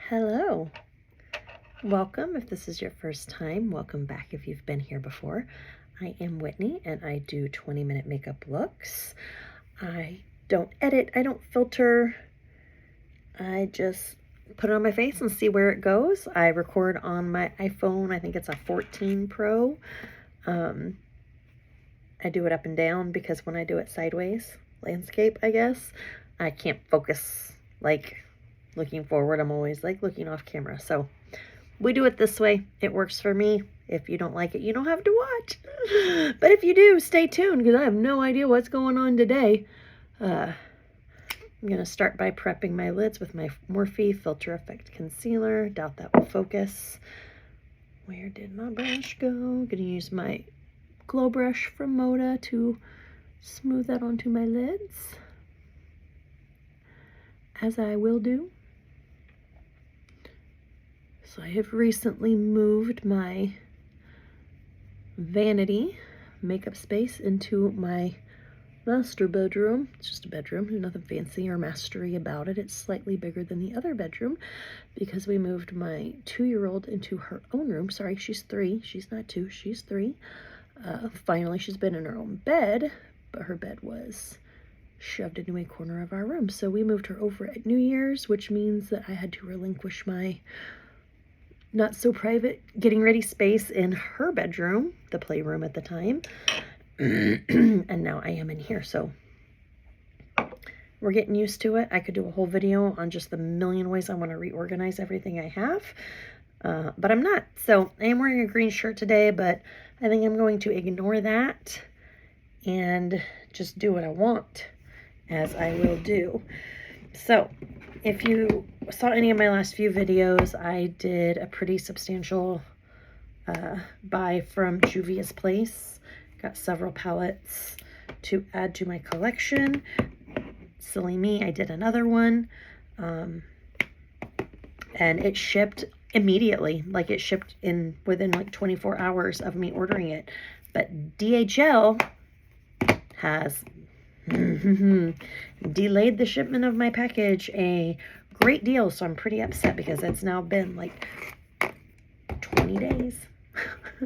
Hello, welcome if this is your first time, welcome back if you've been here before. I am Whitney and I do 20-minute makeup looks. I don't edit, I don't filter, I just put it on my face and see where it goes. I record on my iPhone, I think it's a 14 Pro. I do it up and down because when I do it sideways, landscape I guess, I can't focus like looking forward. I'm always like looking off camera. So we do it this way. It works for me. If you don't like it, you don't have to watch. But if you do, stay tuned because I have no idea what's going on today. I'm going to start by prepping my lids with my Morphe Filter Effect Concealer. Doubt that will focus. Where did my brush go? I'm going to use my glow brush from Moda to smooth that onto my lids, as I will do. So I have recently moved my vanity makeup space into my master bedroom. It's just a bedroom, there's nothing fancy or mastery about it. It's slightly bigger than the other bedroom because we moved my 2-year-old into her own room. Sorry, she's 3. She's not 2, she's 3. Finally, she's been in her own bed, but her bed was shoved into a corner of our room. So we moved her over at New Year's, which means that I had to relinquish my not so private getting ready space in her bedroom, the playroom at the time. And now I am in here. So we're getting used to it. I could do a whole video on just the million ways I want to reorganize everything I have. But I'm not. So I am wearing a green shirt today, but I think I'm going to ignore that and just do what I want, as I will do. So if you saw any of my last few videos, I did a pretty substantial buy from Juvia's Place. Got several palettes to add to my collection. Silly me, I did another one. And it shipped immediately. Like it shipped within like 24 hours of me ordering it. But DHL has delayed the shipment of my package a great deal, so I'm pretty upset because it's now been like 20 days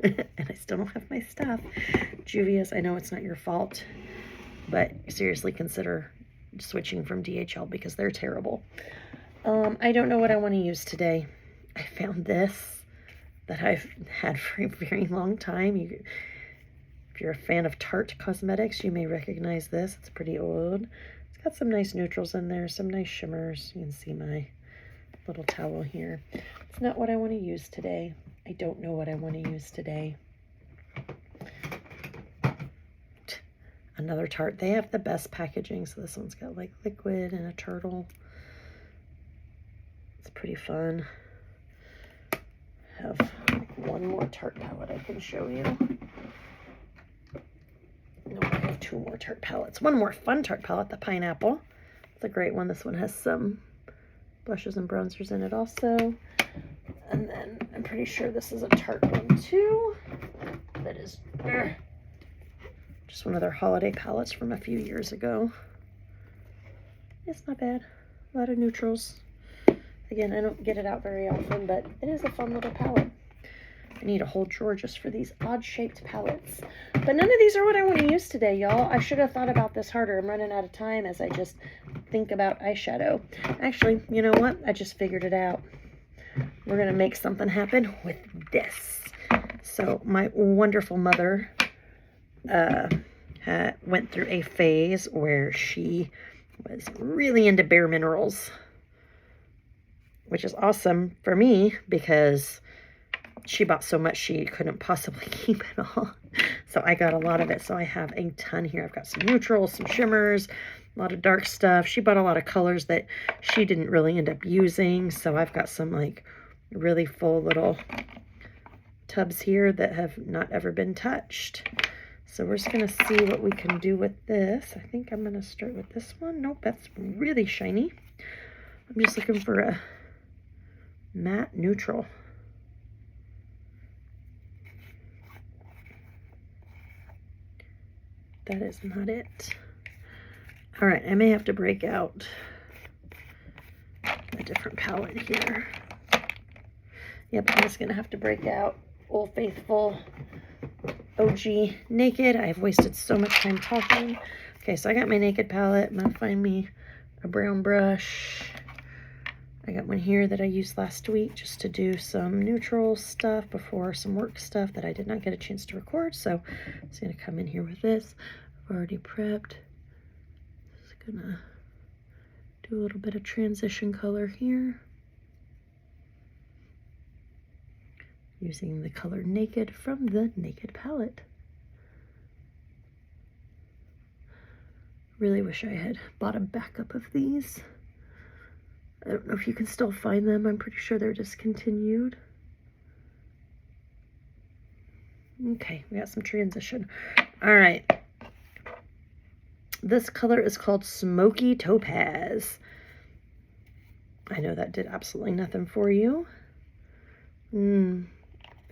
and I still don't have my stuff. Juvia's, I know it's not your fault, but seriously consider switching from DHL because they're terrible. I don't know what I want to use today. I found this that I've had for a very long time. If you're a fan of Tarte Cosmetics, you may recognize this. It's pretty old. It's got some nice neutrals in there, some nice shimmers. You can see my little towel here. It's not what I want to use today. I don't know what I want to use today. Another Tarte. They have the best packaging. So this one's got like liquid and a turtle. It's pretty fun. I have like one more Tarte palette I can show you. No, I have 2 more Tarte palettes. One more fun Tarte palette, the pineapple. It's a great one. This one has some blushes and bronzers in it also. And then I'm pretty sure this is a Tarte one too. That is just one of their holiday palettes from a few years ago. It's not bad. A lot of neutrals. Again, I don't get it out very often, but it is a fun little palette. I need a whole drawer just for these odd-shaped palettes. But none of these are what I want to use today, y'all. I should have thought about this harder. I'm running out of time as I just think about eyeshadow. Actually, you know what? I just figured it out. We're going to make something happen with this. So my wonderful mother went through a phase where she was really into Bare Minerals, which is awesome for me because she bought so much she couldn't possibly keep it all. So I got a lot of it. So I have a ton here. I've got some neutrals, some shimmers, a lot of dark stuff. She bought a lot of colors that she didn't really end up using. So I've got some like really full little tubs here that have not ever been touched. So we're just going to see what we can do with this. I think I'm going to start with this one. Nope, that's really shiny. I'm just looking for a matte neutral. That is not it. All right, I may have to break out a different palette here. Yep, I'm just going to have to break out Old Faithful OG Naked. I've wasted so much time talking. Okay, so I got my Naked palette. I'm going to find me a brown brush. I got one here that I used last week just to do some neutral stuff before some work stuff that I did not get a chance to record. So I'm just going to come in here with this. I've already prepped. Just going to do a little bit of transition color here. Using the color Naked from the Naked palette. Really wish I had bought a backup of these. I don't know if you can still find them. I'm pretty sure they're discontinued. Okay, we got some transition. All right. This color is called Smoky Topaz. I know that did absolutely nothing for you. And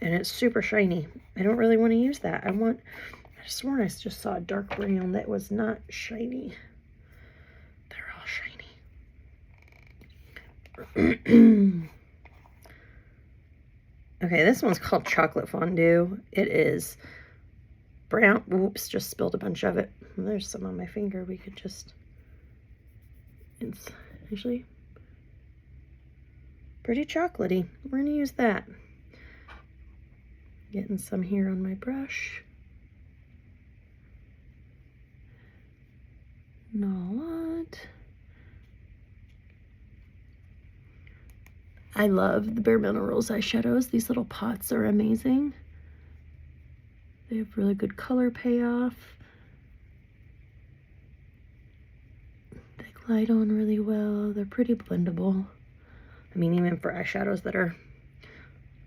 it's super shiny. I don't really want to use that. I sworn I just saw a dark brown that was not shiny. They're all shiny. Okay, this one's called Chocolate Fondue. It is brown. Oops, just spilled a bunch of it. There's some on my finger. We could just... It's actually pretty chocolatey. We're going to use that. Getting some here on my brush. Not a lot. I love the Bare Minerals eyeshadows. These little pots are amazing. They have really good color payoff. They glide on really well. They're pretty blendable. I mean, even for eyeshadows that are,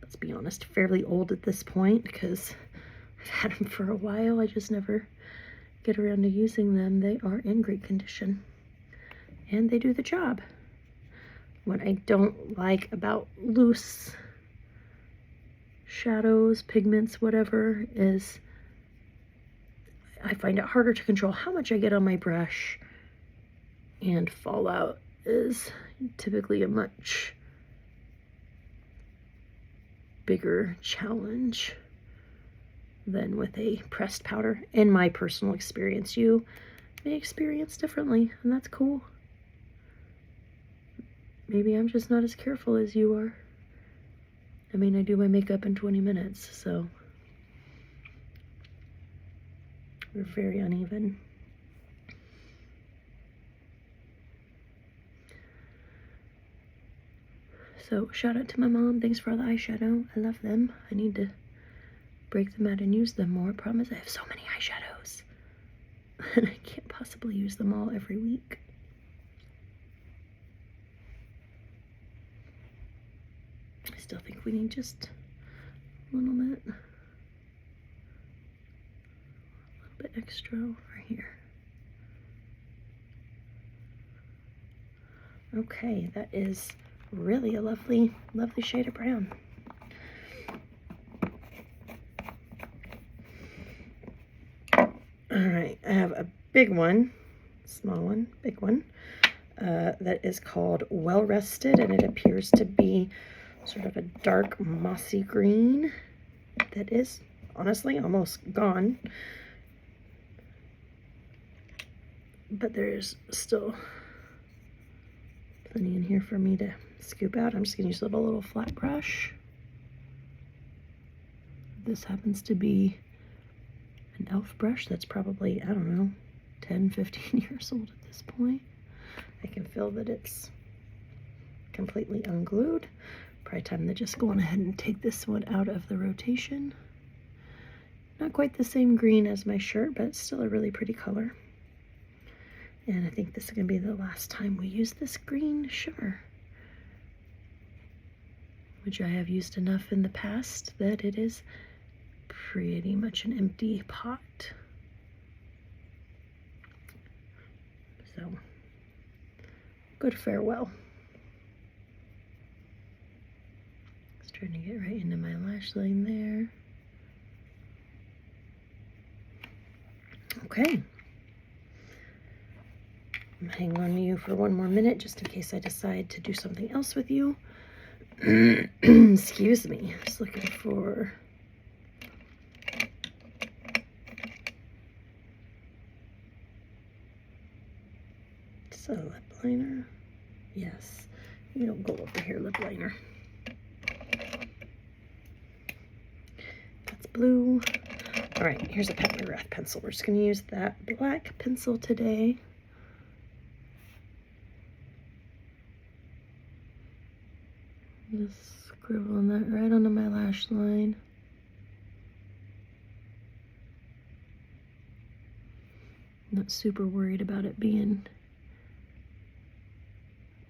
let's be honest, fairly old at this point, because I've had them for a while. I just never get around to using them. They are in great condition and they do the job. What I don't like about loose shadows, pigments, whatever, is I find it harder to control how much I get on my brush, and fallout is typically a much bigger challenge than with a pressed powder. In my personal experience, you may experience differently, and that's cool. Maybe I'm just not as careful as you are. I mean, I do my makeup in 20 minutes, so we're very uneven. So shout out to my mom. Thanks for all the eyeshadow. I love them. I need to break them out and use them more. Problem is I have so many eyeshadows and I can't possibly use them all every week. I still think we need just a little bit extra over here. Okay, that is really a lovely, lovely shade of brown. All right, I have a big one, small one, big one, that is called Well Rested, and it appears to be sort of a dark mossy green that is honestly almost gone, but there's still plenty in here for me to scoop out. I'm just gonna use a little flat brush. This happens to be an e.l.f. brush that's probably, I don't know, 10, 15 years old at this point. I can feel that it's completely unglued. Probably time to just go on ahead and take this one out of the rotation. Not quite the same green as my shirt, but it's still a really pretty color. And I think this is going to be the last time we use this green shimmer, which I have used enough in the past that it is pretty much an empty pot. So, good farewell. Just trying to get right into my lash line there. Okay. I'm hanging on to you for one more minute just in case I decide to do something else with you. Excuse me. Just looking for... Is that a lip liner? Yes. You don't go over here, lip liner. That's blue. All right, here's a Pat McGrath pencil. We're just going to use that black pencil today. Just scribbling that right onto my lash line. Not super worried about it being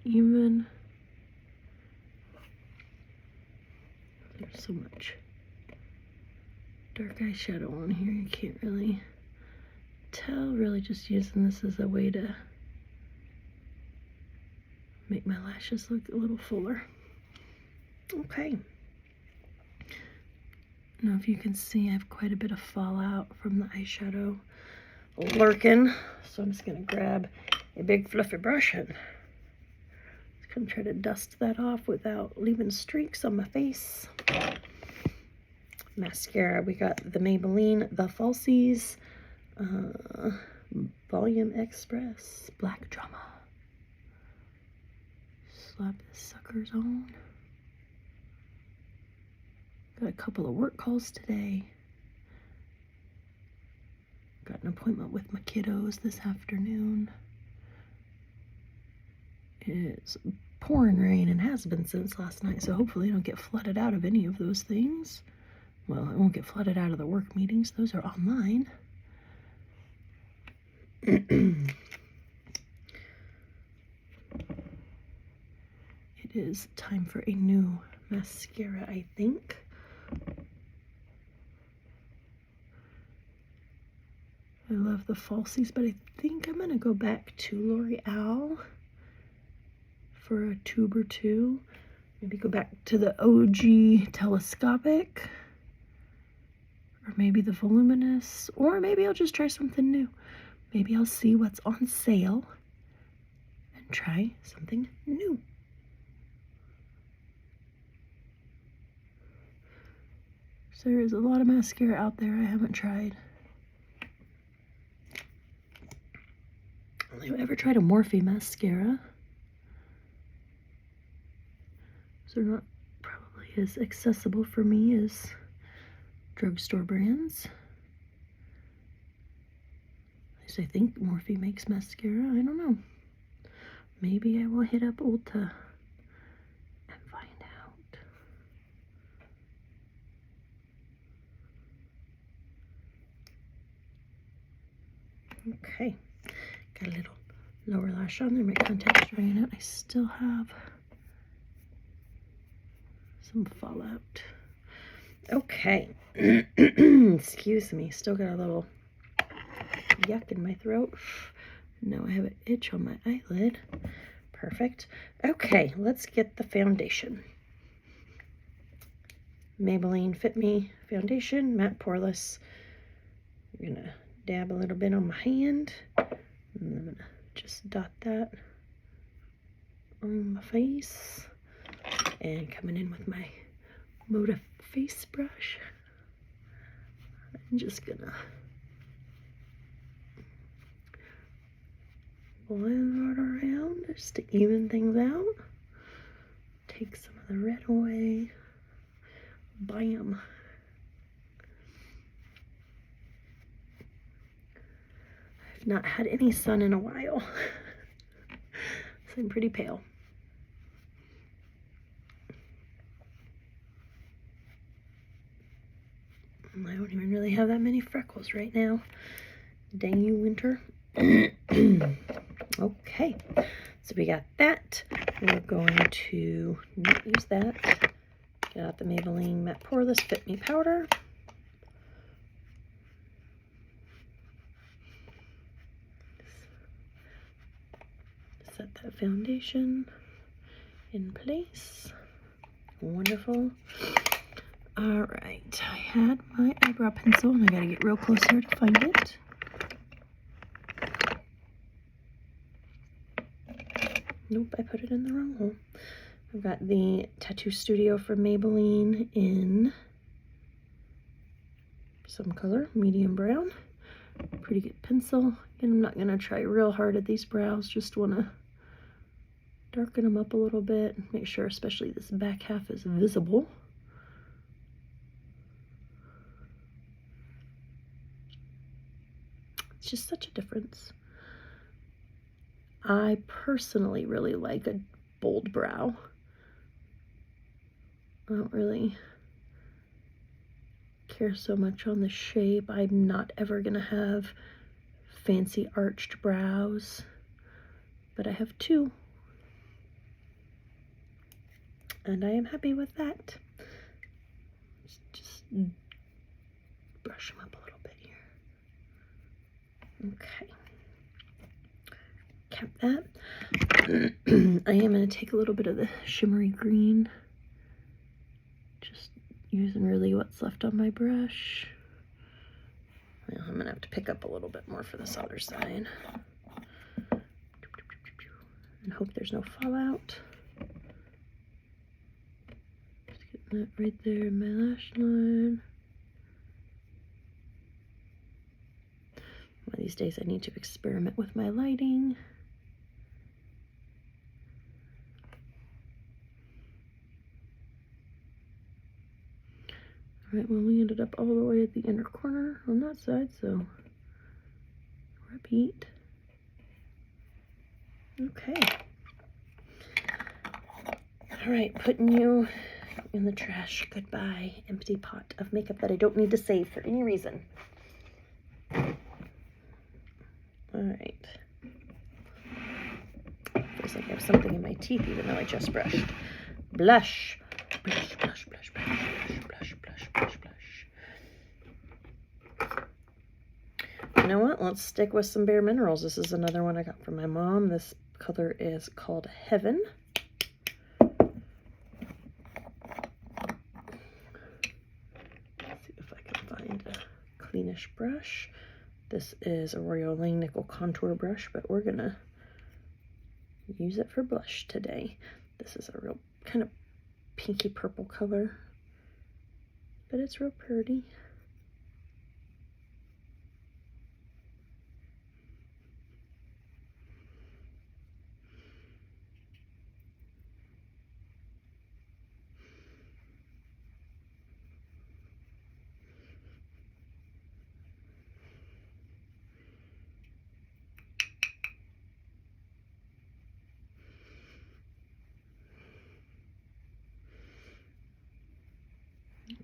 even. There's so much dark eyeshadow on here, you can't really tell. Really just using this as a way to make my lashes look a little fuller. Okay. Now if you can see, I have quite a bit of fallout from the eyeshadow lurking. So I'm just gonna grab a big fluffy brush and just gonna try to dust that off without leaving streaks on my face. Mascara, we got the Maybelline The Falsies Volume Express Black Drama. Slap the suckers on. Got a couple of work calls today. Got an appointment with my kiddos this afternoon. It's pouring rain and has been since last night, so hopefully I don't get flooded out of any of those things. Well, I won't get flooded out of the work meetings. Those are online. It is time for a new mascara, I think. I love the falsies, but I think I'm going to go back to L'Oreal for a tube or two. Maybe go back to the OG telescopic. Or maybe the voluminous. Or maybe I'll just try something new. Maybe I'll see what's on sale and try something new. So there is a lot of mascara out there I haven't tried. I've ever tried a Morphe mascara. So they're not probably as accessible for me as drugstore brands. At least I think Morphe makes mascara. I don't know. Maybe I will hit up Ulta and find out. Okay. Got a little lower lash on there. My contact's drying out. I still have some fallout. Okay. Excuse me. Still got a little yuck in my throat. Now I have an itch on my eyelid. Perfect. Okay, let's get the foundation. Maybelline Fit Me foundation, matte poreless. I'm gonna dab a little bit on my hand. And I'm gonna just dot that on my face. And coming in with my Moda face brush, I'm just gonna blend it around just to even things out. Take some of the red away. Bam. I've not had any sun in a while, so I'm pretty pale. I don't even really have that many freckles right now. Dang you, winter. Okay, so we got that. We're going to not use that. Get out the Maybelline Matte Poreless Fit Me powder. Set that foundation in place. Wonderful. All right, I had my eyebrow pencil and I gotta get real close here to find it. Nope, I put it in the wrong hole. I've got the Tattoo Studio from Maybelline in some color, medium brown. Pretty good pencil. And I'm not going to try real hard at these brows, just want to darken them up a little bit. Make sure especially this back half is visible. It's just such a difference. I personally really like a bold brow. I don't really care so much on the shape. I'm not ever gonna have fancy arched brows, but I have two, and I am happy with that. Just brush them up a little bit here. Okay, cap that. I am gonna take a little bit of the shimmery green, just using really what's left on my brush. Well, I'm gonna have to pick up a little bit more for this other side. And hope there's no fallout. Just getting that right there in my lash line. One of these days I need to experiment with my lighting. Alright, well, we ended up all the way at the inner corner on that side, so repeat. Okay. Alright, putting you in the trash. Goodbye, empty pot of makeup that I don't need to save for any reason. Alright. Feels like I have something in my teeth even though I just brushed. Blush. Blush, blush, blush, blush, blush, blush, blush, blush, blush. You know what? Let's stick with some Bare Minerals. This is another one I got from my mom. This color is called Heaven. Let's see if I can find a cleanish brush. This is a Royal Lang Nickel Contour brush, but we're gonna use it for blush today. This is a real kind of pinky purple color, but it's real pretty.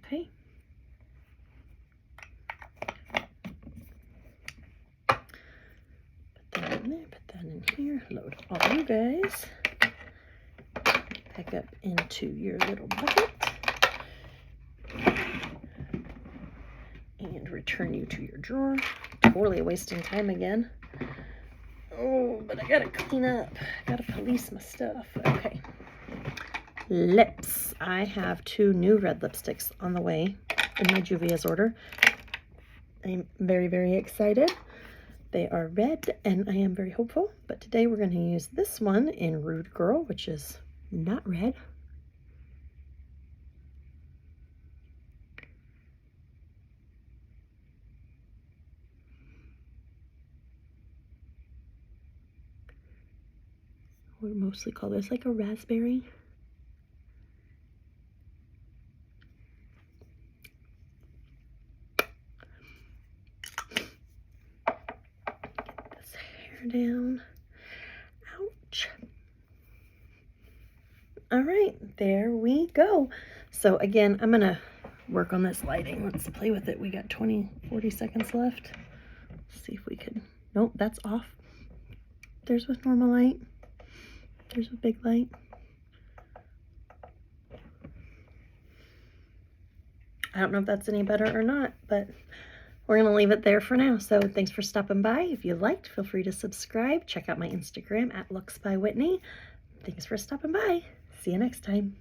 Okay. Put that in there, put that in here, load all you guys back up into your little bucket and return you to your drawer. Totally wasting time again. Oh, but I gotta clean up. I gotta police my stuff. Okay. Lips. I have 2 new red lipsticks on the way in my Juvia's order. I'm very, very excited. They are red and I am very hopeful, but today we're going to use this one in Rude Girl, which is not red. We mostly call this like a raspberry. Down. Ouch. All right, there we go. So again, I'm gonna work on this lighting. Let's play with it. We got 40 seconds left. Let's see if we can. Nope, that's off. There's with normal light. There's with big light. I don't know if that's any better or not, but we're going to leave it there for now. So thanks for stopping by. If you liked, feel free to subscribe. Check out my Instagram at Looks by Whitney. Thanks for stopping by. See you next time.